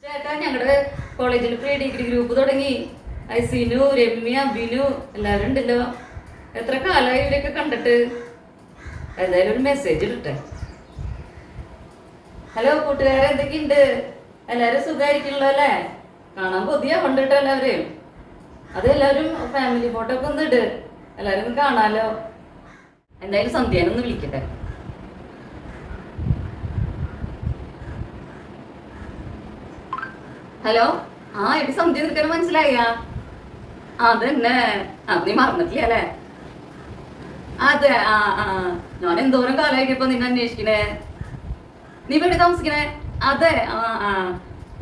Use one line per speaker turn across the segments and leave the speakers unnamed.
ചേട്ടാ ഞങ്ങളുടെ കോളേജിൽ പ്രീ ഡിഗ്രി ഗ്രൂപ്പ് തുടങ്ങി. ഐസിനു, രമ്യ, ബിനു എല്ലാവരും ഉണ്ടല്ലോ. എത്ര കാലമായി ഇവരൊക്കെ കണ്ടിട്ട്. ഏതായാലും ഒരു മെസ്സേജ് ഇടട്ടെ. ഹലോ കൂട്ടുകാരെ, എന്തൊക്കെയുണ്ട്? എല്ലാവരും സുഖമായിരിക്കണല്ലോ അല്ലേ? കാണാൻ പുതിയ കൊണ്ടിട്ട് എല്ലാവരെയും. അതെല്ലാവരും ഫാമിലി ഫോട്ടോ ഒക്കെ ഒന്ന് ഇട്, എല്ലാവരും ഒന്ന് കാണാലോ. എന്തായാലും സന്ധ്യാനൊന്ന് വിളിക്കട്ടെ. ഹലോ, ആ എടി സന്ധ്യ നിൽക്കാൻ മനസ്സിലായ? അതന്നെ, നീ മറന്നിട്ടില്ല അല്ലേ? അതെ, ഞാൻ എന്തോരം കാലമായിട്ട് ഇപ്പൊ നിന്നെ അന്വേഷിക്കണേ. നീ ഇപ്പൊ എവിടെ താമസിക്കണേ? അതെ,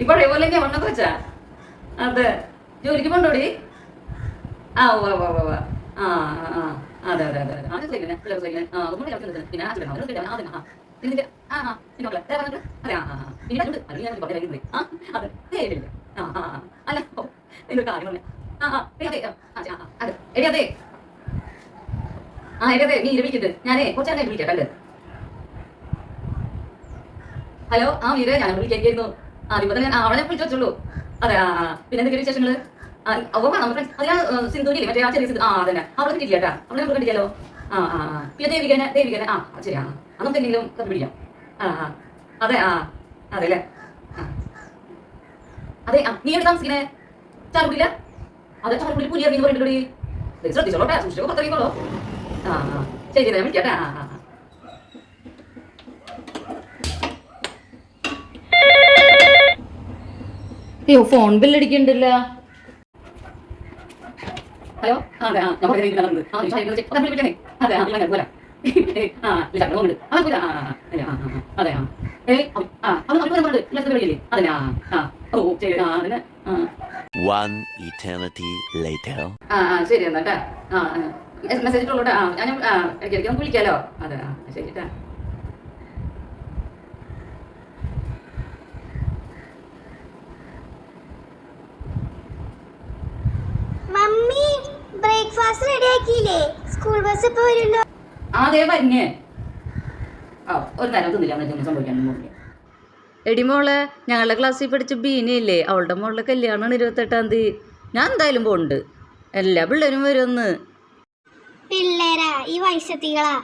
ഇപ്പൊ പഴയ പോലെ ഞവണ്ണൊക്കെ വെച്ചാ? അതെ, ജോലിക്ക് പോണ്ടോടി? ഉവ്വ അതെ അതെ അതെ അതെ പിന്നെ അല്ല എന്തൊരു കാര്യം പറഞ്ഞ എടി അതെ എടി അതെ നീ വിളിക്കരുത്. ഞാനേ കുറച്ചായിട്ട് വിളിക്കാം കണ്ട്. ഹലോ വീര, ഞാൻ വിളിക്കായിരുന്നു. ആദ്യം തന്നെ അവളെ വിളിച്ചു വെച്ചോളൂ. അതെ പിന്നെ എന്തൊക്കെയാണ് വിശേഷങ്ങള്? സിന്ധുവില്ലേ മറ്റേ ചെറിയ സിന്ധു, അതന്നെ അവളെ കിട്ടിയില്ല. അവളെ നമുക്ക് കണ്ടില്ലല്ലോ. പിന്നെ ദേവികനെ ശരി. നമുക്ക് എന്തെങ്കിലും പിടിക്കാം. അതെ അതെ അല്ലേ? അതെ നീ എവിടെ താമസിക്കണേ? ചാറുകുടിയില്ല? അതെ, ചാറുകുടി പുതിയ പറഞ്ഞിട്ടുള്ളൂ. ശ്രദ്ധിച്ചോളോട്ടെ, സൂക്ഷിച്ചോ, പത്തിറങ്ങിക്കോളൂ. ശരി വിളിക്കട്ടെ. അയ്യോ, ഫോൺ ബില്ലടിക്കണ്ടല്ല. ഹലോ, അതെ ഞാൻ അതെ പോലെ ശരി എന്നാട്ടാ. മെസ്സേജ് ഇട്ടോളൂട്ടാ. ഞാൻ ഇടയ്ക്കിടയ്ക്ക് നമുക്ക് വിളിക്കാലോ. അതെ ശരിട്ടാ.
ബ്രേക്ക്ഫാസ്റ്റ് റെഡി ആക്കിയില്ലേ? സ്കൂൾ ബസ് ഇപ്പൊ വരുമല്ലോ.
അതേ പറഞ്ഞേ. ഒരു നേരം തിന്നില്ല, എന്നൊന്നും സംഭവിക്കാനൊന്നും. എടി മോളെ, ഞങ്ങളുടെ ക്ലാസ്സിൽ പഠിച്ച ബീനയില്ലേ, അവളുടെ മോളുടെ കല്യാണമാണ് 28-ാം തീയതി. ഞാൻ എന്തായാലും പോകുന്നുണ്ട്. എല്ലാ പിള്ളേരും വരുമെന്ന്.
പിള്ളേരാ? ഈ വയസ്സത്തികളാ?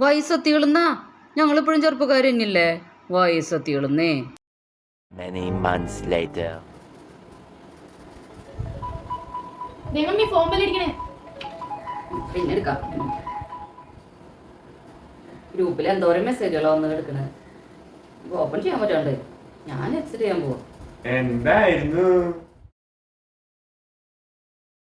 വയസ്സത്തികളെന്നാ? ഞങ്ങളിപ്പോഴും ചെറുപ്പക്കാർ തന്നെയല്ലേ. വയസ്സത്തികളെന്നേ. പിന്നെ എടുക്കാം. ഗ്രൂപ്പിൽ എന്തോരം മെസ്സേജുകളോ ഒന്ന് എടുക്കണേ. ഓപ്പൺ ചെയ്യാൻ പറ്റാണ്ട് ഞാൻ എക്സിറ്റ് ചെയ്യാൻ പോവാ.
എന്തായിരുന്നു?